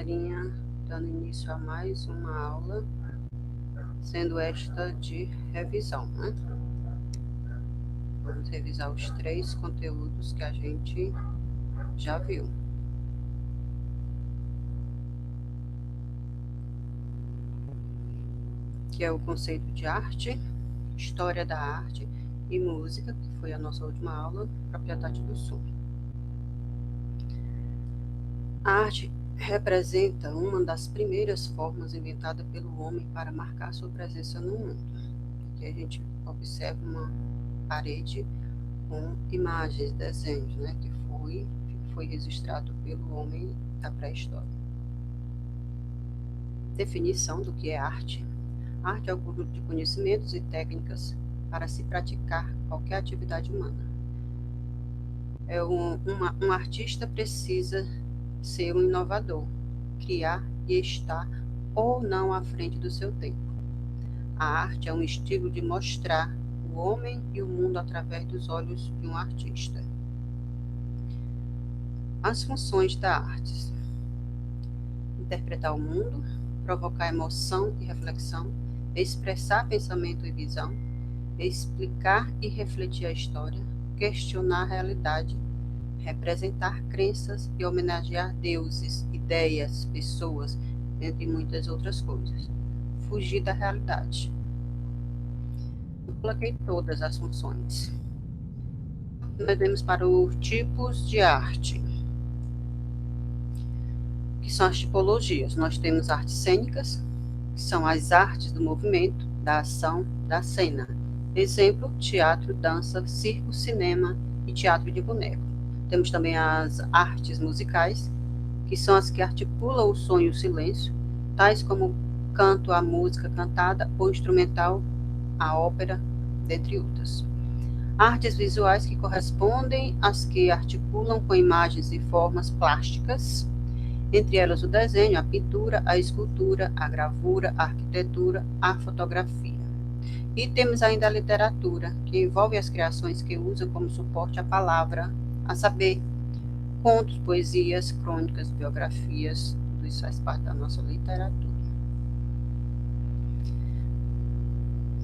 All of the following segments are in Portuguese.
galerinha, dando início a mais uma aula, sendo esta de revisão, né? Vamos revisar os 3 conteúdos que a gente já viu. Que é o conceito de arte, história da arte e música, que foi a nossa última aula, propriedade do som. A arte representa uma das primeiras formas inventada pelo homem para marcar sua presença no mundo. Aqui a gente observa uma parede com imagens, desenhos, né, que foi registrado pelo homem da pré-história. Definição do que é arte. Arte é o conjunto de conhecimentos e técnicas para se praticar qualquer atividade humana. Um artista precisa ser um inovador, criar e estar ou não à frente do seu tempo. A arte é um estilo de mostrar o homem e o mundo através dos olhos de um artista. As funções da arte: interpretar o mundo, provocar emoção e reflexão, expressar pensamento e visão, explicar e refletir a história, questionar a realidade, representar crenças e homenagear deuses, ideias, pessoas, entre muitas outras coisas. Fugir da realidade. Eu coloquei todas as funções. Nós vemos para os tipos de arte, que são as tipologias. Nós temos artes cênicas, que são as artes do movimento, da ação, da cena. Exemplo, teatro, dança, circo, cinema e teatro de boneco. Temos também as artes musicais, que são as que articulam o som e o silêncio, tais como canto, a música cantada ou instrumental, a ópera, dentre outras. Artes visuais, que correspondem às que articulam com imagens e formas plásticas, entre elas o desenho, a pintura, a escultura, a gravura, a arquitetura, a fotografia. E temos ainda a literatura, que envolve as criações que usam como suporte a palavra, a saber, contos, poesias, crônicas, biografias, tudo isso faz parte da nossa literatura.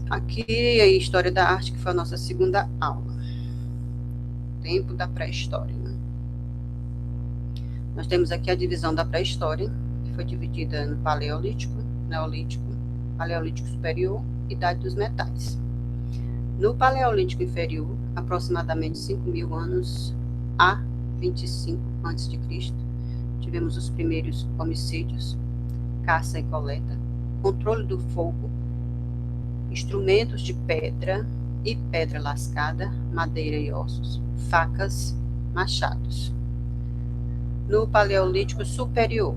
Aqui é a história da arte, que foi a nossa segunda aula. Tempo da pré-história, né? Nós temos aqui a divisão da pré-história, que foi dividida no Paleolítico, Neolítico, Paleolítico Superior e Idade dos Metais. No Paleolítico Inferior, aproximadamente 5.000 anos a 25 a.C., tivemos os primeiros homicídios, caça e coleta, controle do fogo, instrumentos de pedra e pedra lascada, madeira e ossos, facas, machados. No Paleolítico Superior,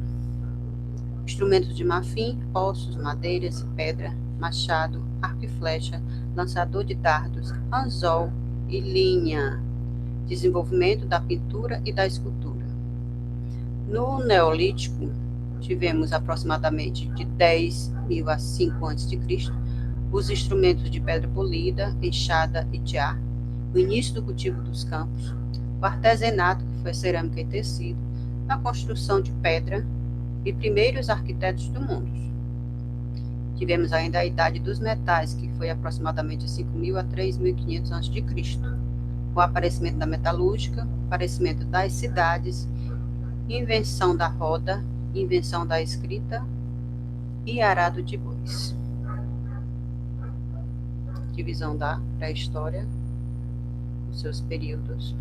instrumentos de marfim, ossos, madeiras e pedra, machado, arco e flecha, lançador de dardos, anzol e linha. Desenvolvimento da pintura e da escultura. No Neolítico, tivemos aproximadamente de 10.000 a 5 a.C., os instrumentos de pedra polida, enxada e tear, o início do cultivo dos campos, o artesanato, que foi cerâmica e tecido, a construção de pedra e primeiros arquitetos do mundo. Tivemos ainda a Idade dos Metais, que foi aproximadamente 5.000 a 3.500 a.C., o aparecimento da metalúrgica, aparecimento das cidades, invenção da roda, invenção da escrita e arado de bois. Divisão da pré-história, os seus períodos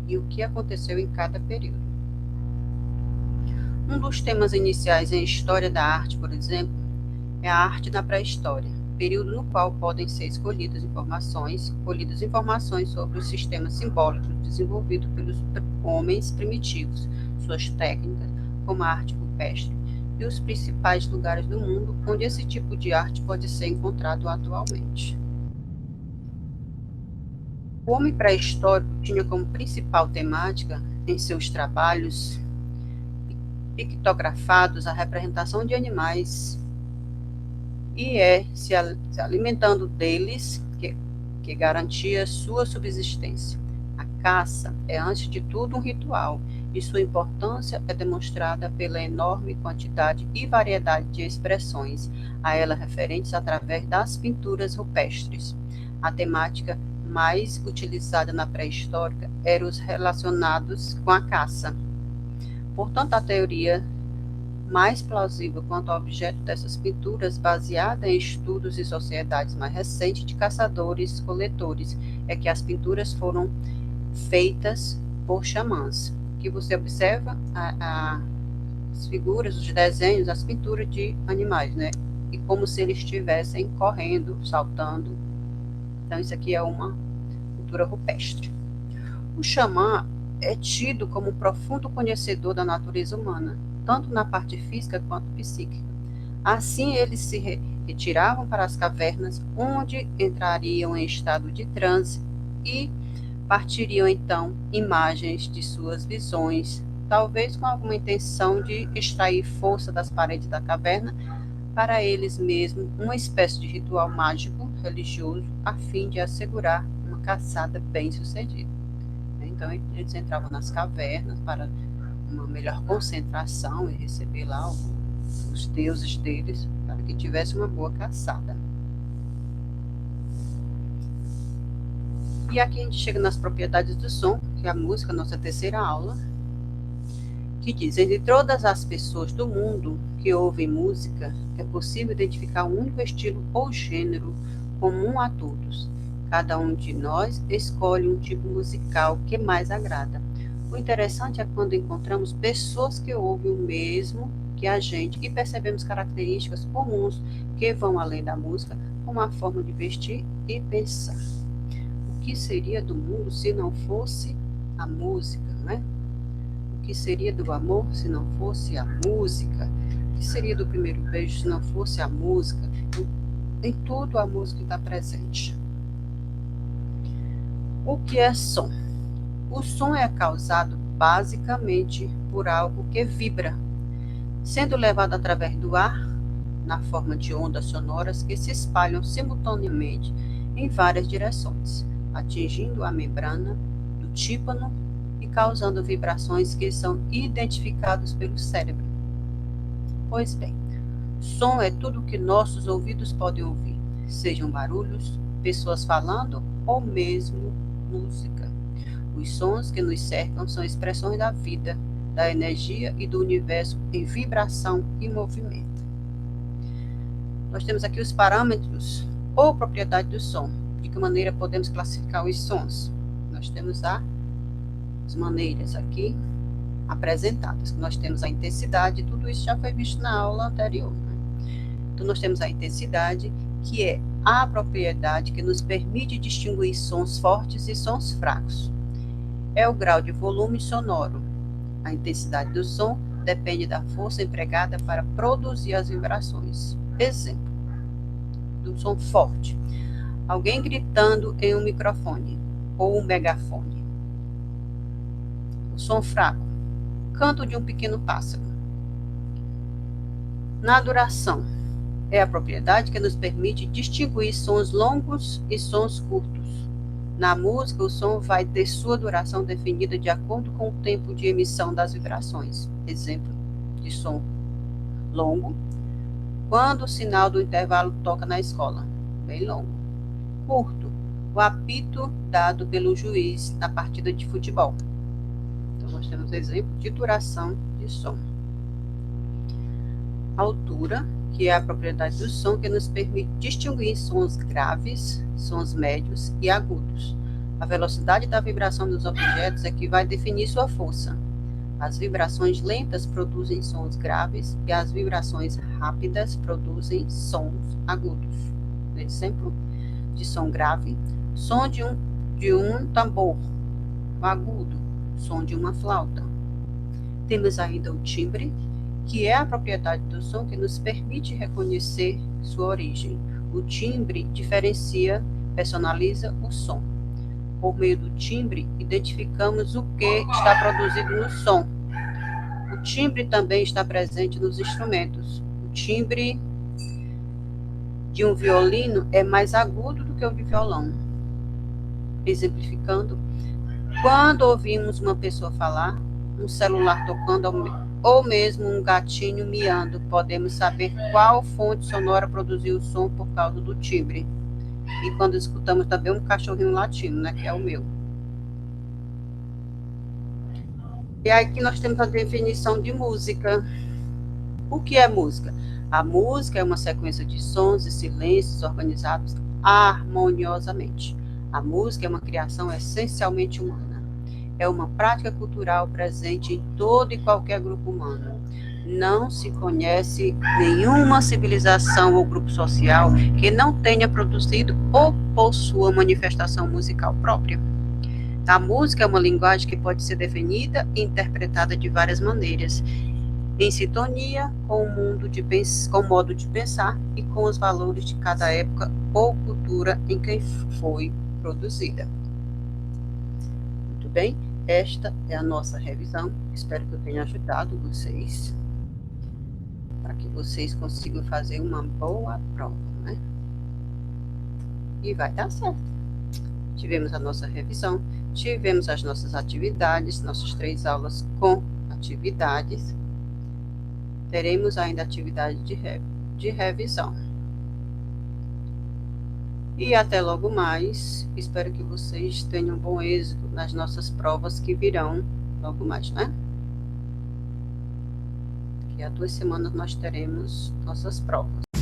e o que aconteceu em cada período. Um dos temas iniciais em história da arte, por exemplo, é a arte da pré-história, período no qual podem ser colhidas informações sobre os sistemas simbólicos desenvolvidos pelos homens primitivos, suas técnicas, como a arte rupestre, e os principais lugares do mundo onde esse tipo de arte pode ser encontrado atualmente. O homem pré-histórico tinha como principal temática, em seus trabalhos pictografados, a representação de animais, e se alimentando deles que garantia sua subsistência. A caça é, antes de tudo, um ritual, e sua importância é demonstrada pela enorme quantidade e variedade de expressões a ela referentes através das pinturas rupestres. A temática mais utilizada na pré-histórica eram os relacionados com a caça. Portanto, a teoria mais plausível quanto ao objeto dessas pinturas, baseada em estudos e sociedades mais recentes de caçadores-coletores, é que as pinturas foram feitas por xamãs. Que você observa as figuras, os desenhos, as pinturas de animais, né? E como se eles estivessem correndo, saltando. Então, isso aqui é uma pintura rupestre. O xamã é tido como um profundo conhecedor da natureza humana, tanto na parte física quanto psíquica. Assim, eles se retiravam para as cavernas, onde entrariam em estado de transe e partiriam então imagens de suas visões, talvez com alguma intenção de extrair força das paredes da caverna para eles mesmos, uma espécie de ritual mágico religioso, a fim de assegurar uma caçada bem-sucedida. Então, eles entravam nas cavernas para uma melhor concentração e receber lá os deuses deles, para que tivesse uma boa caçada. E aqui a gente chega nas propriedades do som, que é a música, nossa terceira aula, que diz: entre todas as pessoas do mundo que ouvem música, é possível identificar um único estilo ou gênero comum a todos. Cada um de nós escolhe um tipo musical que mais agrada. O interessante é quando encontramos pessoas que ouvem o mesmo que a gente e percebemos características comuns que vão além da música, como a forma de vestir e pensar. O que seria do mundo se não fosse a música, né? O que seria do amor se não fosse a música? O que seria do primeiro beijo se não fosse a música? Em tudo a música está presente. O que é som? O som é causado basicamente por algo que vibra, sendo levado através do ar, na forma de ondas sonoras que se espalham simultaneamente em várias direções, atingindo a membrana do tímpano e causando vibrações que são identificadas pelo cérebro. Pois bem, som é tudo o que nossos ouvidos podem ouvir, sejam barulhos, pessoas falando ou mesmo música. Os sons que nos cercam são expressões da vida, da energia e do universo em vibração e movimento. Nós temos aqui os parâmetros ou propriedade do som. De que maneira podemos classificar os sons? Nós temos as maneiras aqui apresentadas. Nós temos a intensidade, tudo isso já foi visto na aula anterior, né? Então, nós temos a intensidade, que é a propriedade que nos permite distinguir sons fortes e sons fracos. É o grau de volume sonoro. A intensidade do som depende da força empregada para produzir as vibrações. Exemplo do som forte: alguém gritando em um microfone ou um megafone. O som fraco: canto de um pequeno pássaro. Na duração, é a propriedade que nos permite distinguir sons longos e sons curtos. Na música, o som vai ter sua duração definida de acordo com o tempo de emissão das vibrações. Exemplo de som longo: quando o sinal do intervalo toca na escola, bem longo. Curto: o apito dado pelo juiz na partida de futebol. Então, nós temos exemplo de duração de som. Altura, que é a propriedade do som que nos permite distinguir sons graves, sons médios e agudos. A velocidade da vibração dos objetos é que vai definir sua força. As vibrações lentas produzem sons graves e as vibrações rápidas produzem sons agudos. Exemplo de som grave: som de um tambor. O agudo: som de uma flauta. Temos ainda o timbre, que é a propriedade do som que nos permite reconhecer sua origem. O timbre diferencia, personaliza o som. Por meio do timbre, identificamos o que está produzido no som. O timbre também está presente nos instrumentos. O timbre de um violino é mais agudo do que o de violão. Exemplificando, quando ouvimos uma pessoa falar, um celular tocando ou mesmo um gatinho miando, podemos saber qual fonte sonora produziu o som por causa do timbre. E quando escutamos também um cachorrinho latindo, né, que é o meu. E aí que nós temos a definição de música. O que é música? A música é uma sequência de sons e silêncios organizados harmoniosamente. A música é uma criação essencialmente humana. É uma prática cultural presente em todo e qualquer grupo humano. Não se conhece nenhuma civilização ou grupo social que não tenha produzido ou possua manifestação musical própria. A música é uma linguagem que pode ser definida e interpretada de várias maneiras, em sintonia com com o modo de pensar e com os valores de cada época ou cultura em que foi produzida. Muito bem, esta é a nossa revisão. Espero que eu tenha ajudado vocês para que vocês consigam fazer uma boa prova, né? E vai dar certo. Tivemos a nossa revisão, tivemos as nossas atividades, nossas 3 aulas com atividades. Teremos ainda atividade de revisão. E até logo mais. Espero que vocês tenham bom êxito nas nossas provas que virão logo mais, né? Daqui a 2 semanas nós teremos nossas provas.